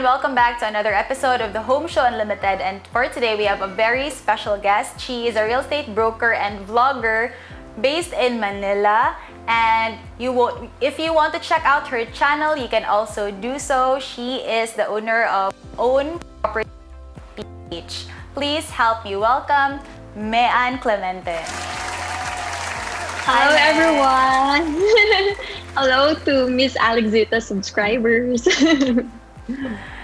everyone, welcome back to another episode of the Home Show Unlimited. And for today, we have a very special guest. She is a real estate broker and vlogger based in Manila. And if you want to check out her channel, you can also do so. She is the owner of Own Property Beach. Please help me welcome Clemente. Hello, Hi, everyone. Hello to Miss Zeta subscribers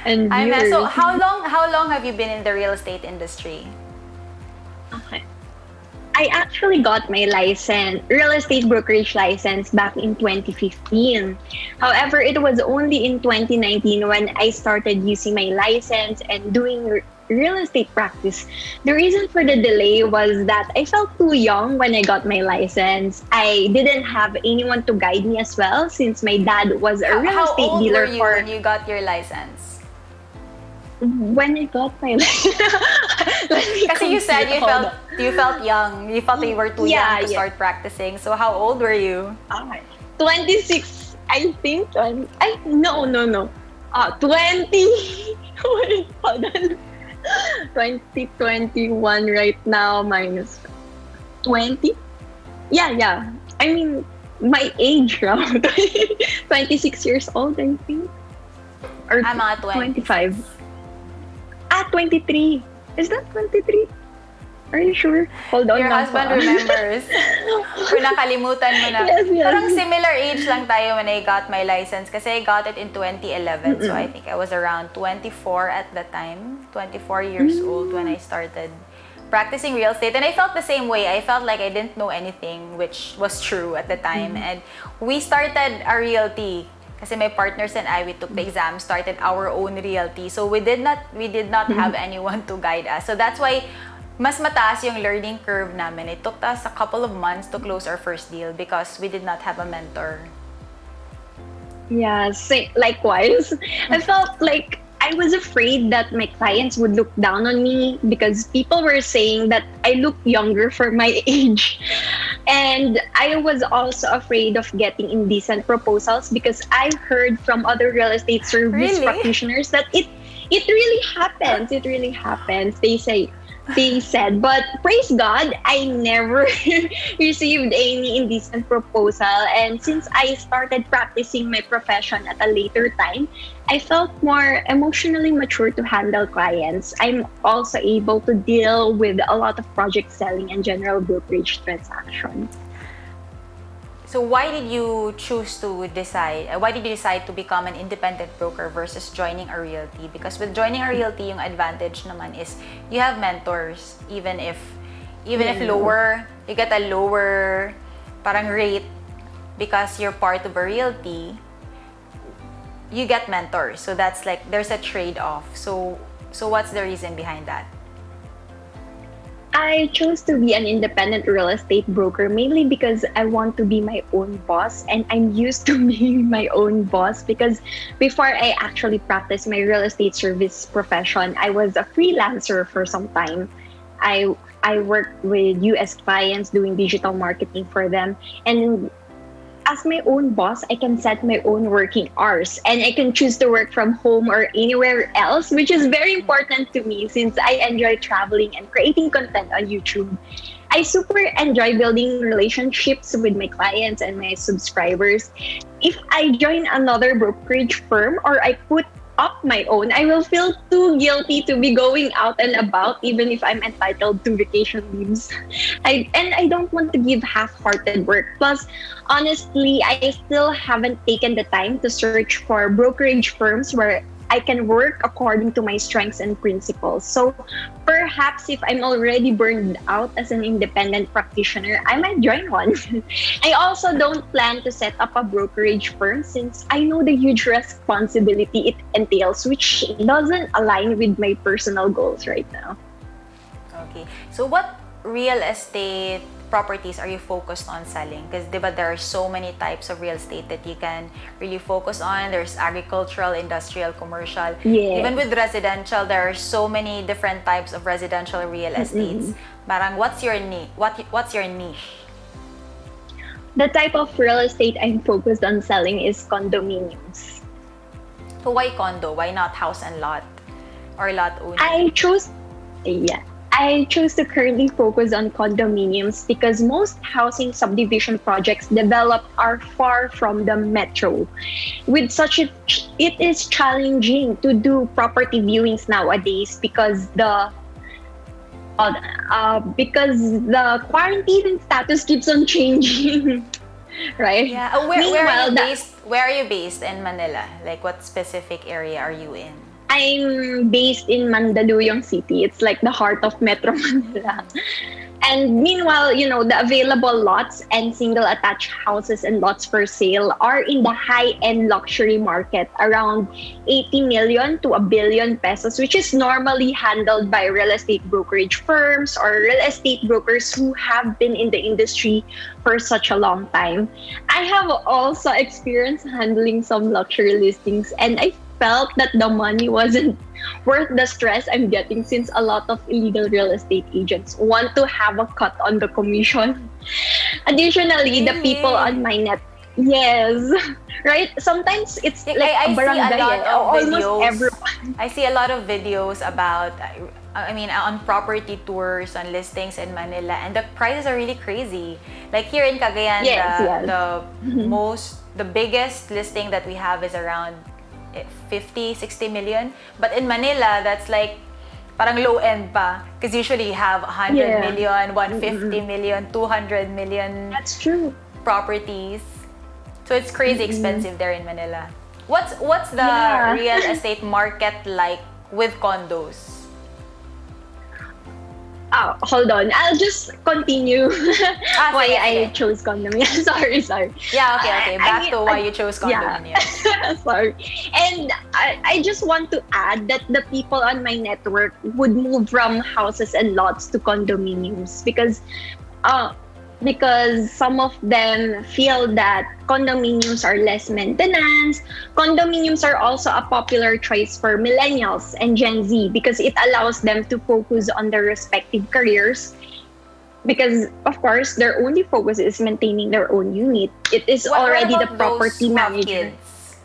and Hi, viewers. So how long have you been in the real estate industry? Okay. I actually got my real estate brokerage license back in 2015. However, it was only in 2019 when I started using my license and doing real estate practice. The reason for the delay was that I felt too young when I got my license. I didn't have anyone to guide me as well since my dad was a real How estate old dealer were you when you got your license? when I got my Kasi you said you felt young. You felt you were too young to start practicing. So how old were you? 26, I think. No. 20. Wait, hold on. 2021 right now minus 20. Yeah. I mean, my age now. 26 years old, I think. Or I'm at 25. 23. Is that 23? Are you sure? Hold on. Your husband remembers. Kung nakalimutan mo na. Yes. Parang similar age lang tayo when I got my license kasi I got it in 2011. So I think I was around 24 at the time. 24 years old when I started practicing real estate. And I felt the same way. I felt like I didn't know anything, which was true at the time. And we started a realty. Kasi my partners and I, we took the exam, started our own realty. So we did not have anyone to guide us. So that's why mas mataas yung learning curve namin. It took us a couple of months to close our first deal because we did not have a mentor. Yeah, likewise. I felt like I was afraid that my clients would look down on me because people were saying that I look younger for my age. And I was also afraid of getting indecent proposals because I heard from other real estate service practitioners that it really happens. It really happens. They said, but praise God, I never received any indecent proposal. And since I started practicing my profession at a later time, I felt more emotionally mature to handle clients. I'm also able to deal with a lot of project selling and general brokerage transactions. So why did you decide to become an independent broker versus joining a realty? Because with joining a realty, yung advantage naman is you have mentors. Even if lower, you get a lower parang rate because you're part of a realty, you get mentors. So that's like, there's a trade-off. So what's the reason behind that? I chose to be an independent real estate broker mainly because I want to be my own boss, and I'm used to being my own boss because before I actually practiced my real estate service profession, I was a freelancer for some time. I worked with US clients doing digital marketing for them, and as my own boss, I can set my own working hours and I can choose to work from home or anywhere else, which is very important to me since I enjoy traveling and creating content on YouTube. I super enjoy building relationships with my clients and my subscribers. If I join another brokerage firm or I put up my own, I will feel too guilty to be going out and about even if I'm entitled to vacation leaves. I don't want to give half-hearted work. Plus, honestly, I still haven't taken the time to search for brokerage firms where I can work according to my strengths and principles. So perhaps if I'm already burned out as an independent practitioner, I might join one. I also don't plan to set up a brokerage firm since I know the huge responsibility it entails, which doesn't align with my personal goals right now. Okay. So what real estate properties are you focused on selling? Because there are so many types of real estate that you can really focus on. There's agricultural, industrial, commercial. Yeah. Even with residential, there are so many different types of residential real estates. Parang what's your niche? What's your niche? The type of real estate I'm focused on selling is condominiums. So why condo? Why not house and lot or lot only? I chose, yeah. I chose to currently focus on condominiums because most housing subdivision projects developed are far from the metro. With such a, it is challenging to do property viewings nowadays because the quarantine status keeps on changing, right? Yeah. Where are Meanwhile, you based? Where are you based in Manila? Like what specific area are you in? I'm based in Mandaluyong City. It's like the heart of Metro Manila. And meanwhile, the available lots and single attached houses and lots for sale are in the high-end luxury market, around 80 million to a billion pesos, which is normally handled by real estate brokerage firms or real estate brokers who have been in the industry for such a long time. I have also experienced handling some luxury listings, and I felt that the money wasn't worth the stress I'm getting, since a lot of illegal real estate agents want to have a cut on the commission. Additionally, the people Really? on my net, yes, right? Sometimes it's Like, like I a see a barangay, lot of almost videos. everyone. I see a lot of videos about, on property tours, on listings in Manila, and the prices are really crazy. Like here in Cagayan, Yes, yes. the biggest listing that we have is around 50-60 million. But in Manila, that's like parang low end pa. Because usually you have 100 Yeah. million, 150 million, 200 million That's true. properties. So it's crazy expensive there in Manila. What's the Yeah. real estate market like with condos? Oh, hold on. I'll just continue why Sige, I sige. chose condominium. Sorry. Yeah, okay. Back to why you chose yeah. condominium. Sorry. And I just want to add that the people on my network would move from houses and lots to condominiums because some of them feel that condominiums are less maintenance. Condominiums are also a popular choice for millennials and Gen Z because it allows them to focus on their respective careers. Because, of course, their only focus is maintaining their own unit. It is already the about those property who have manager. kids?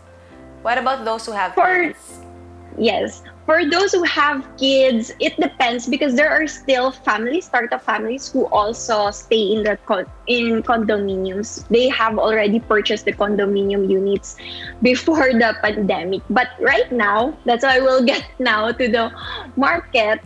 What about those who have For kids? Yes. For those who have kids, it depends because there are still startup families who also stay in condominiums. They have already purchased the condominium units before the pandemic. But right now, that's why we'll get now to the market.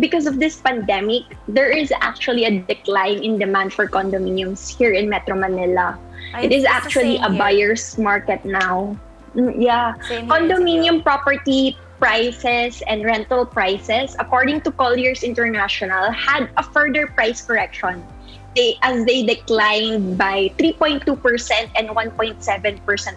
Because of this pandemic, there is actually a decline in demand for condominiums here in Metro Manila. It is It's the actually same a here. buyer's market now. Yeah. Same here in Condominium Cebu. property prices and rental prices, according to Colliers International, had a further price correction. They declined by 3.2% and 1.7%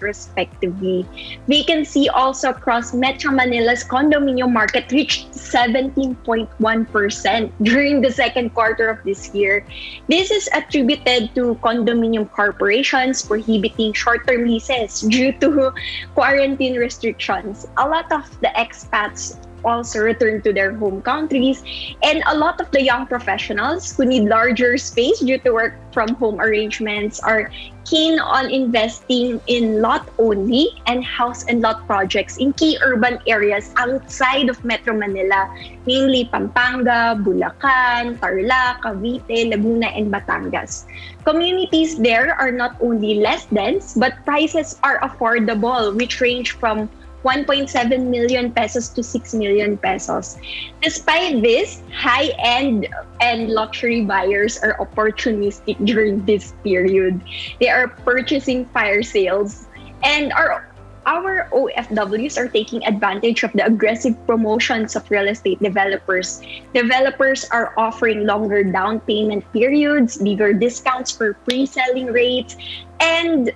respectively. Vacancy also across Metro Manila's condominium market reached 17.1% during the second quarter of this year. This is attributed to condominium corporations prohibiting short-term leases due to quarantine restrictions. A lot of the expats also return to their home countries, and a lot of the young professionals who need larger space due to work from home arrangements are keen on investing in lot only and house and lot projects in key urban areas outside of Metro Manila, namely Pampanga, Bulacan, Tarlac, Cavite, Laguna, and Batangas. Communities there are not only less dense, but prices are affordable, which range from 1.7 million pesos to 6 million pesos. Despite this, high-end and luxury buyers are opportunistic during this period. They are purchasing fire sales, and our OFWs are taking advantage of the aggressive promotions of real estate developers. Developers are offering longer down payment periods, bigger discounts for pre-selling rates, and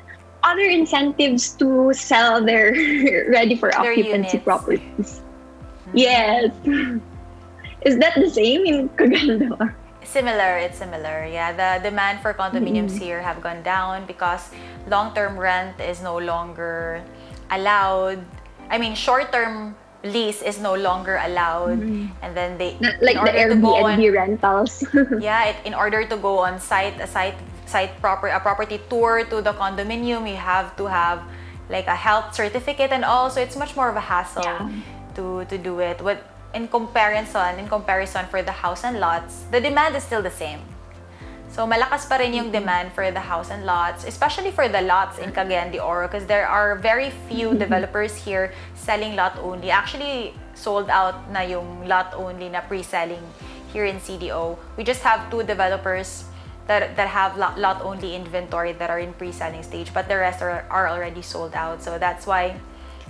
other incentives to sell their ready for Their occupancy units. properties. Yes. Is that the same in Cagayan? Similar, it's similar. Yeah, the demand for condominiums here have gone down because long-term rent is no longer allowed. Short-term lease is no longer allowed, and then they Like in the order to go on, Airbnb rentals. in order to go on a property tour to the condominium, you have to have like a health certificate and all. So it's much more of a hassle Yeah. to do it. With in comparison for the house and lots, the demand is still the same. So malakas pa rin yung demand for the house and lots, especially for the lots in Cagayan de Oro, because there are very few developers here selling lot only. Actually, sold out na yung lot only na pre-selling here in CDO. We just have 2 developers that have lot only inventory that are in pre-selling stage, but the rest are already sold out. So that's why.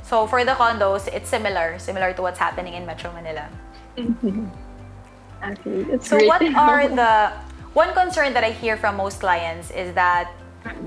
So for the condos, it's similar to what's happening in Metro Manila. Okay, that's So great. what are the one concern that I hear from most clients is that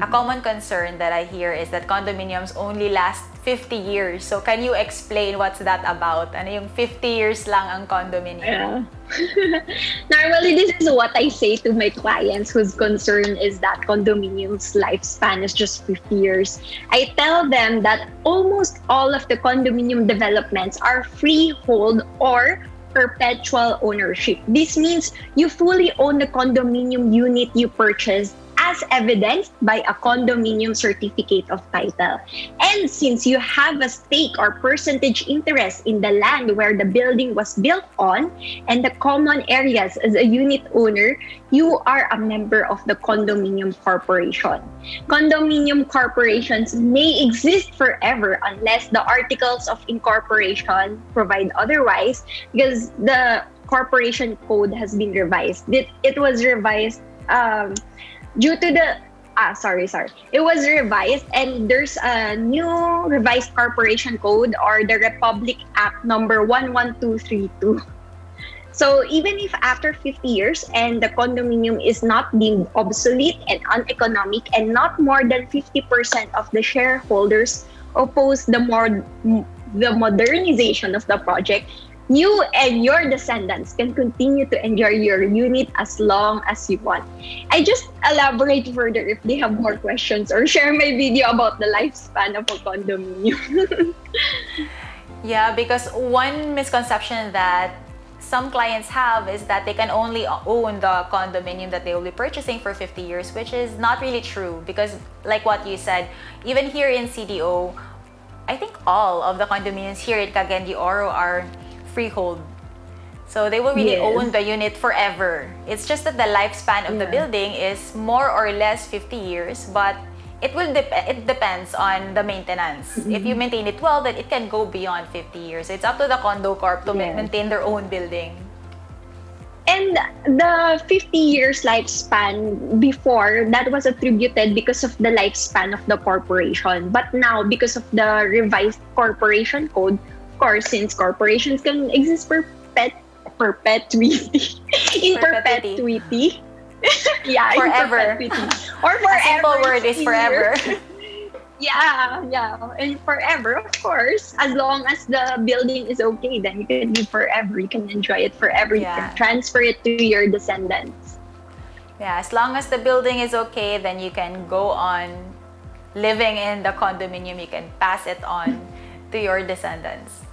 a common concern that I hear is that condominiums only last 50 years. So can you explain what's that about? Ano yung 50 years lang ang condominium? Yeah. Normally, this is what I say to my clients whose concern is that condominiums lifespan is just 50 years. I tell them that almost all of the condominium developments are freehold or perpetual ownership. This means you fully own the condominium unit you purchased, as evidenced by a condominium certificate of title. And since you have a stake or percentage interest in the land where the building was built on and the common areas as a unit owner, you are a member of the condominium corporation. Condominium corporations may exist forever unless the articles of incorporation provide otherwise, because the corporation code has been revised. It was revised due to the it was revised, and there's a new revised corporation code, or the Republic Act number 11232. So even if after 50 years and the condominium is not deemed obsolete and uneconomic, and not more than 50% of the shareholders oppose the modernization of the project, you and your descendants can continue to enjoy your unit as long as you want. I just elaborate further if they have more questions, or share my video about the lifespan of a condominium. Yeah, because one misconception that some clients have is that they can only own the condominium that they will be purchasing for 50 years, which is not really true. Because like what you said, even here in CDO, I think all of the condominiums here in Cagayan de Oro are freehold. So they will really own the unit forever. It's just that the lifespan of the building is more or less 50 years, but it depends on the maintenance. If you maintain it well, then it can go beyond 50 years. It's up to the condo corp to maintain their own building. And the 50 years lifespan before, that was attributed because of the lifespan of the corporation. But now, because of the revised corporation code, of course, since corporations can exist perpetuity. In perpetuity. Yeah, Forever. in perpetuity. Or forever. A simple word is forever. Yeah. And forever, of course. As long as the building is okay, then you can live forever. You can enjoy it forever. You can transfer it to your descendants. Yeah, as long as the building is okay, then you can go on living in the condominium. You can pass it on to your descendants.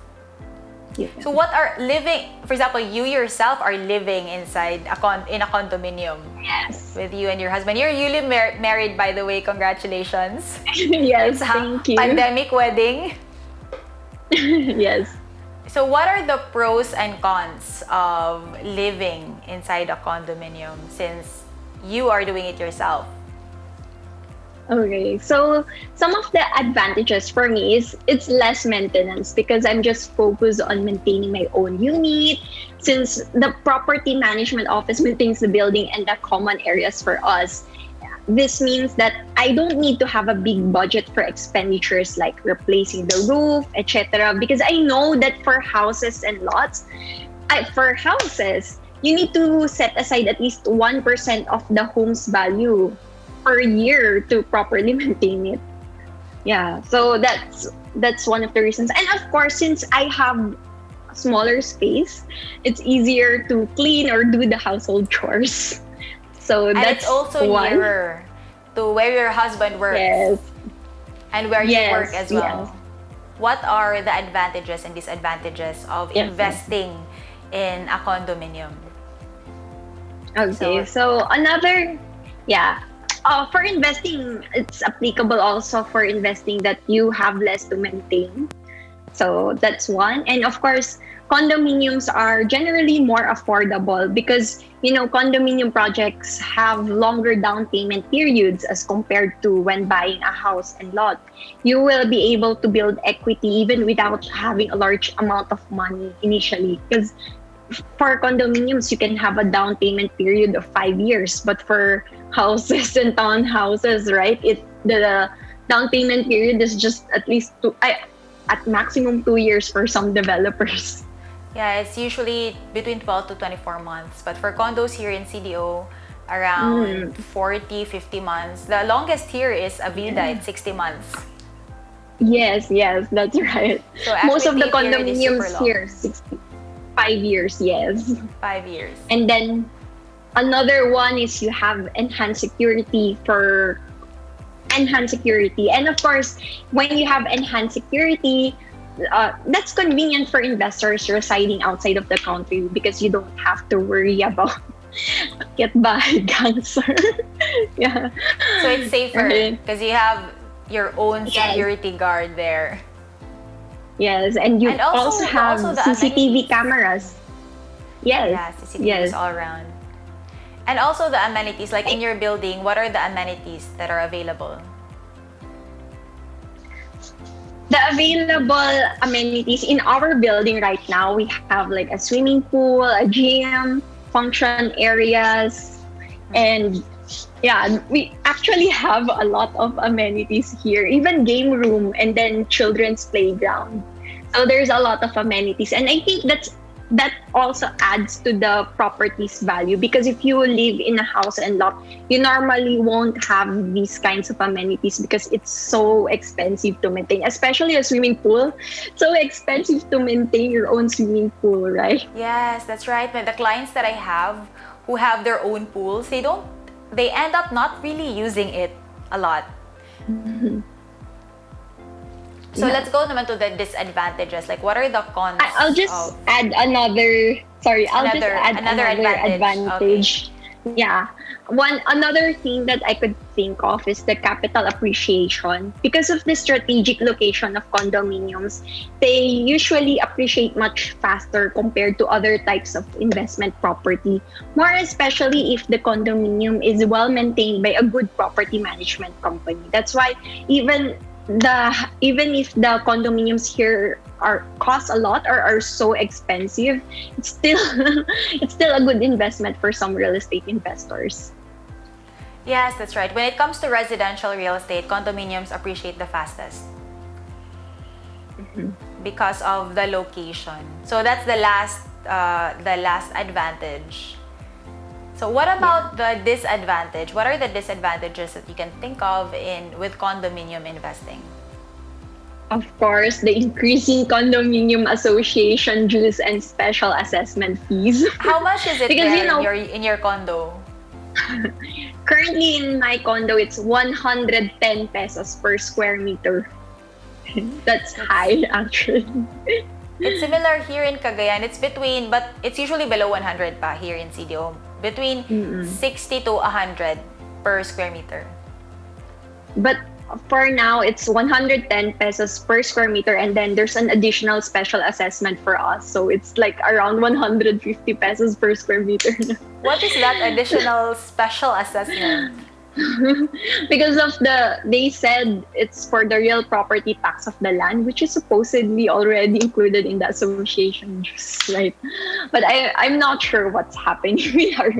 Yeah. So what are living, for example, you yourself are living inside in a condominium. Yes. With you and your husband. You're newly married, by the way. Congratulations. Yes, It's a thank you. pandemic wedding. Yes. So what are the pros and cons of living inside a condominium since you are doing it yourself? Okay, so some of the advantages for me is it's less maintenance because I'm just focused on maintaining my own unit, since the property management office maintains the building and the common areas for us. This means that I don't need to have a big budget for expenditures like replacing the roof, etc. Because I know that for houses and lots, you need to set aside at least 1% of the home's value per year to properly maintain it. Yeah, so that's one of the reasons. And of course, since I have a smaller space, it's easier to clean or do the household chores. So And that's it's also one. nearer to where your husband works Yes. and where you work as well. Yes. What are the advantages and disadvantages of Yes. investing in a condominium? Okay, so another, For investing, it's applicable also for investing that you have less to maintain. So that's one. And of course, condominiums are generally more affordable because, condominium projects have longer down payment periods as compared to when buying a house and lot. You will be able to build equity even without having a large amount of money initially. Because for condominiums, you can have a down payment period of 5 years, but for houses and townhouses, right? The down payment period is just at least at maximum 2 years for some developers. Yeah, it's usually between 12 to 24 months. But for condos here in CDO, around 40, 50 months. The longest here is Avida, it's 60 months. Yes, that's right. So Most of the equity period is super condominiums long. here, 5 years, yes. 5 years. And then another one is you have enhanced security. And of course, when you have enhanced security, that's convenient for investors residing outside of the country because you don't have to worry about get by cancer. Yeah. So it's safer Right. because you have your own Yes. security guard there. Yes, and you And also- also have also the CCTV amenities. cameras. Yes. Yeah, CCTVs Yes. all around. And also the amenities, like in your building, what are the amenities that are available? The available amenities in our building right now, we have like a swimming pool, a gym, function areas, and yeah, we actually have a lot of amenities here, even game room and then children's playground. So there's a lot of amenities, and I think that also adds to the property's value because if you live in a house and lot, you normally won't have these kinds of amenities because it's so expensive to maintain, especially a swimming pool. So expensive to maintain your own swimming pool, right? Yes, that's right. But the clients that I have who have their own pools, they end up not really using it a lot. So Yeah. let's go naman to the disadvantages. Like, what are the cons I'll just of... add another. Sorry, I'll just add another another advantage. advantage. Yeah, another thing that I could think of is the capital appreciation. Because of the strategic location of condominiums, they usually appreciate much faster compared to other types of investment property. More especially if the condominium is well maintained by a good property management company. That's why even if the condominiums here cost a lot or are so expensive, it's still it's still a good investment for some real estate investors. Yes, that's right. When it comes to residential real estate, condominiums appreciate the fastest because of the location. So that's the last advantage. So what about the disadvantage? What are the disadvantages that you can think of with condominium investing? Of course, the increasing condominium association dues and special assessment fees. How much is it Because, there in your condo? Currently in my condo, it's 110 pesos per square meter. That's high, actually. It's similar here in Cagayan. But it's usually below 100 pa here in CDO. Between 60 to 100 per square meter. But for now, it's 110 pesos per square meter, and then there's an additional special assessment for us. So it's like around 150 pesos per square meter. What is that additional special assessment? Because they said it's for the real property tax of the land, which is supposedly already included in the association dues, right? But I'm not sure what's happening with our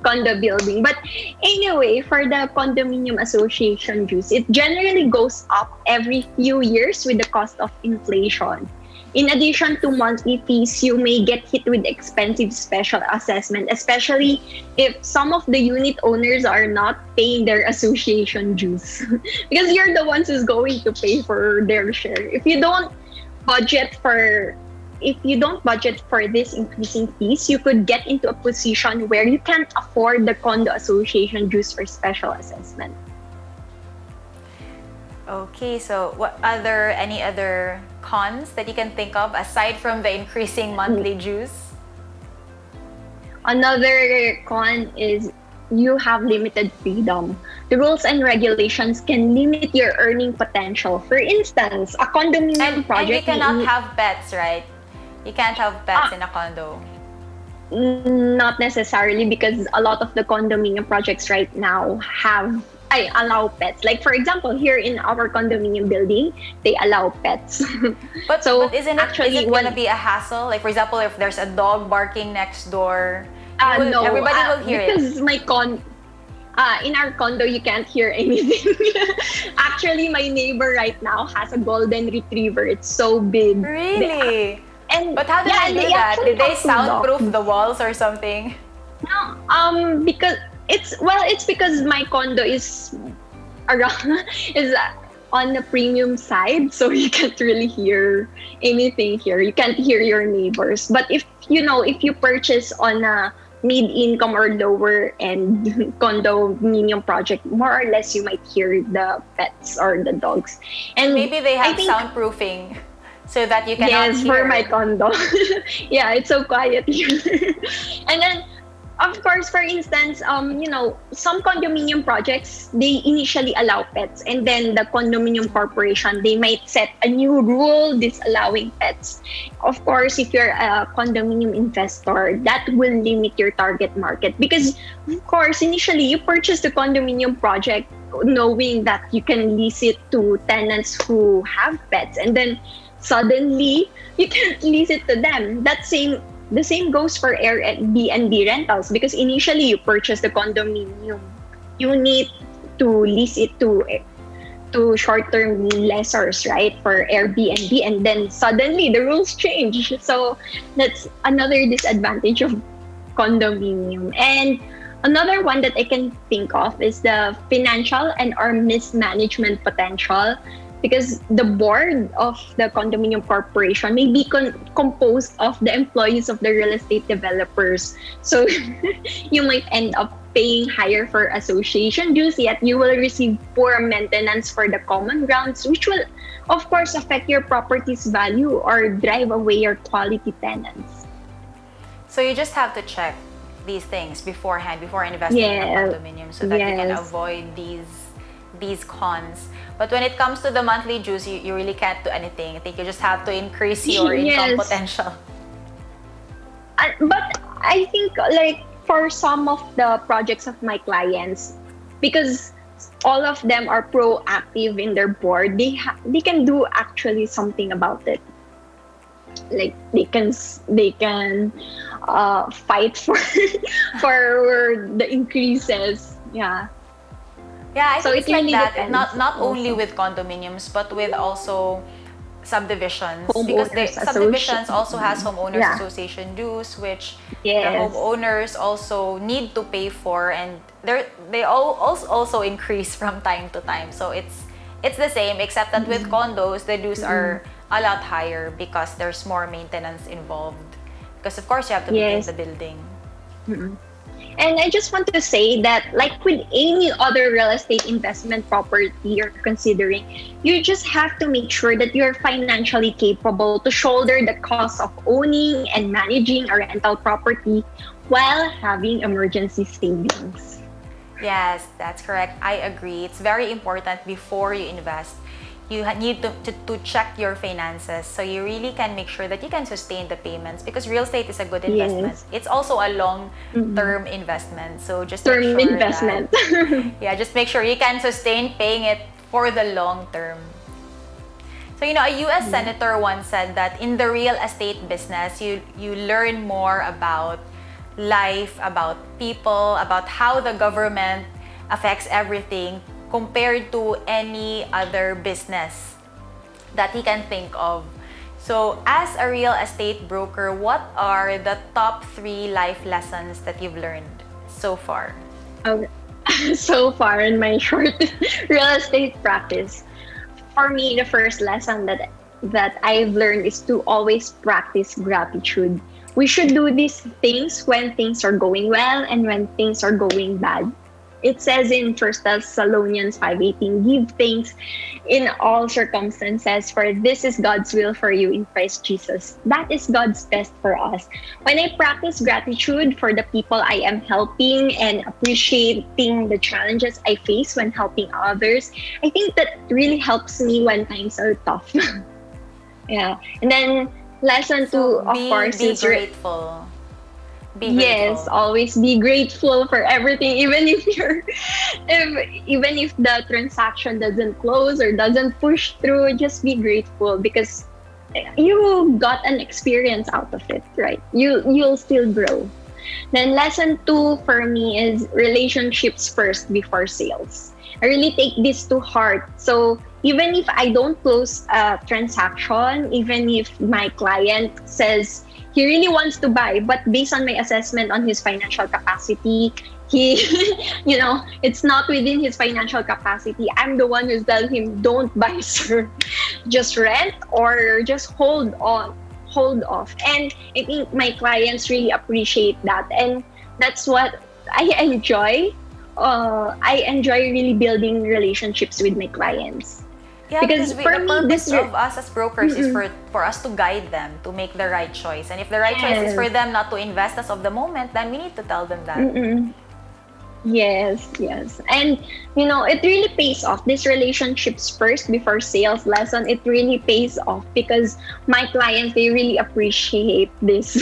condo building. But anyway, for the condominium association dues, it generally goes up every few years with the cost of inflation. In addition to monthly fees, you may get hit with expensive special assessment, especially if some of the unit owners are not paying their association dues. Because you're the ones who's going to pay for their share. If you don't budget for this increasing fees, you could get into a position where you can't afford the condo association dues or special assessment. Okay, so any other cons that you can think of aside from the increasing monthly dues? Another con is you have limited freedom. The rules and regulations can limit your earning potential. For instance, a condominium And you project cannot may have pets, right? You can't have pets in a condo. not necessarily, because a lot of the condominium projects right now have I allow pets. Like for example, here in our condominium building, they allow pets. But So is actually, it gonna when be a hassle? Like for example, if there's a dog barking next door, no, everybody will hear it. because in our condo, you can't hear anything. Actually, my neighbor right now has a golden retriever. It's so big. Really? And But how do yeah, they and do they that? actually Did they have two soundproof dogs. the walls or something? No, because it's because my condo is around is on the premium side, so you can't really hear anything here. You can't hear your neighbors. But if you purchase on a mid-income or lower end condominium project, more or less you might hear the pets or the dogs. And Maybe they I have think soundproofing so that you cannot yes, for my hear. condo. Yeah, it's so quiet here. And then of course, for instance, some condominium projects, they initially allow pets, and then the condominium corporation, they might set a new rule disallowing pets. Of course, if you're a condominium investor, that will limit your target market, because of course, initially you purchase the condominium project knowing that you can lease it to tenants who have pets, and then suddenly you can't lease it to them. The same goes for Airbnb rentals, because initially you purchase the condominium unit to lease it to short-term lessors, right, for Airbnb, and then suddenly the rules change. So that's another disadvantage of condominium. And another one that I can think of is the financial and or mismanagement potential, because the board of the condominium corporation may be composed of the employees of the real estate developers. So you might end up paying higher for association dues, yet you will receive poor maintenance for the common grounds, which will of course affect your property's value or drive away your quality tenants. So you just have to check these things beforehand before investing in a Yeah. condominium so that you can Yes. avoid these cons. But when it comes to the monthly dues, you really can't do anything. I think you just have to increase your income Yes. potential. But I think, like, for some of the projects of my clients, because all of them are proactive in their board, they can do actually something about it. Like they can fight for for the increases. Yeah. Yeah, I So think it it's like really that. depends Not only also. with condominiums, but with also subdivisions, because Homeowners subdivisions association. also has homeowners Yeah. association dues, which the Yes. homeowners also need to pay for, and they also increase from time to time. So it's the same, except that with condos the dues are a lot higher because there's more maintenance involved. Because of course you have to maintain Yes. the building. And I just want to say that, like with any other real estate investment property you're considering, you just have to make sure that you're financially capable to shoulder the cost of owning and managing a rental property while having emergency savings. Yes, that's correct. I agree. It's very important before you invest. You need to check your finances so you really can make sure that you can sustain the payments, because real estate is a good investment. Yes. It's also a long-term investment. So just make Term sure that, investment. yeah, just make sure you can sustain paying it for the long term. So, a US senator once said that in the real estate business, you learn more about life, about people, about how the government affects everything compared to any other business that he can think of. So, as a real estate broker, what are the top 3 life lessons that you've learned so far? Okay. So far in my short real estate practice, for me, the first lesson that I've learned is to always practice gratitude. We should do these things when things are going well and when things are going bad. It says in First Thessalonians 5:18, give thanks in all circumstances, for this is God's will for you in Christ Jesus. That is God's best for us. When I practice gratitude for the people I am helping and appreciating the challenges I face when helping others, I think that really helps me when times are tough. Yeah. And then lesson two, So of course, be is grateful. Be yes, grateful. always be grateful for everything, even if even if the transaction doesn't close or doesn't push through, just be grateful because you got an experience out of it, right? You'll still grow. Then lesson two for me is relationships first before sales. I really take this to heart. So even if I don't close a transaction, even if my client says he really wants to buy, but based on my assessment on his financial capacity, he, it's not within his financial capacity. I'm the one who's telling him, don't buy, sir. Just rent or just hold off. And I think my clients really appreciate that. And that's what I enjoy. I enjoy really building relationships with my clients. Yeah, Because because for the me, purpose of us as brokers is for us to guide them to make the right choice. And if the right choice is for yes, them not to invest as of the moment, then we need to tell them that. mm-mm, yes. And, it really pays off. This relationships first before sales lesson, it really pays off because my clients, they really appreciate this.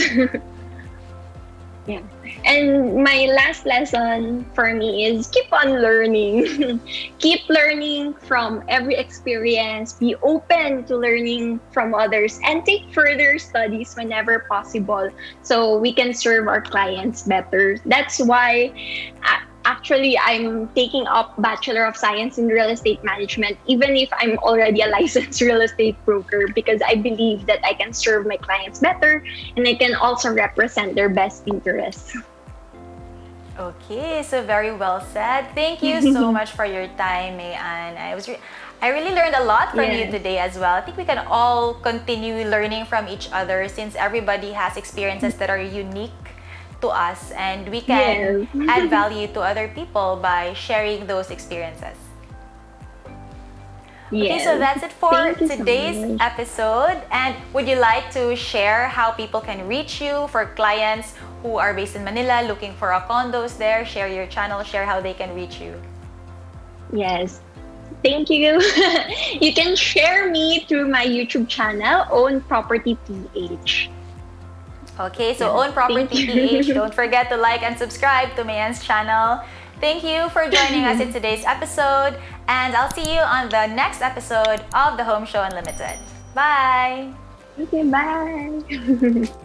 Yeah. And my last lesson for me is keep on learning. Keep learning from every experience. Be open to learning from others and take further studies whenever possible so we can serve our clients better. That's why actually I'm taking up Bachelor of Science in Real Estate Management even if I'm already a licensed real estate broker because I believe that I can serve my clients better and I can also represent their best interests. Okay, so very well said. Thank you so much for your time, Mayan. I really learned a lot from you Yes. today as well. I think we can all continue learning from each other since everybody has experiences that are unique to us and we can Yes. add value to other people by sharing those experiences. Okay, so Yes. that's it for Thank you so today's much. episode. And would you like to share how people can reach you for clients who are based in Manila looking for a condos there? Share your channel, share how they can reach you. Yes. Thank you. You can share me through my YouTube channel, Own Property PH. Okay, so Yeah. Own Thank Property PH. you. Don't forget to like and subscribe to Mayan's channel. Thank you for joining us in today's episode, and I'll see you on the next episode of The Home Show Unlimited. Bye! Okay, bye.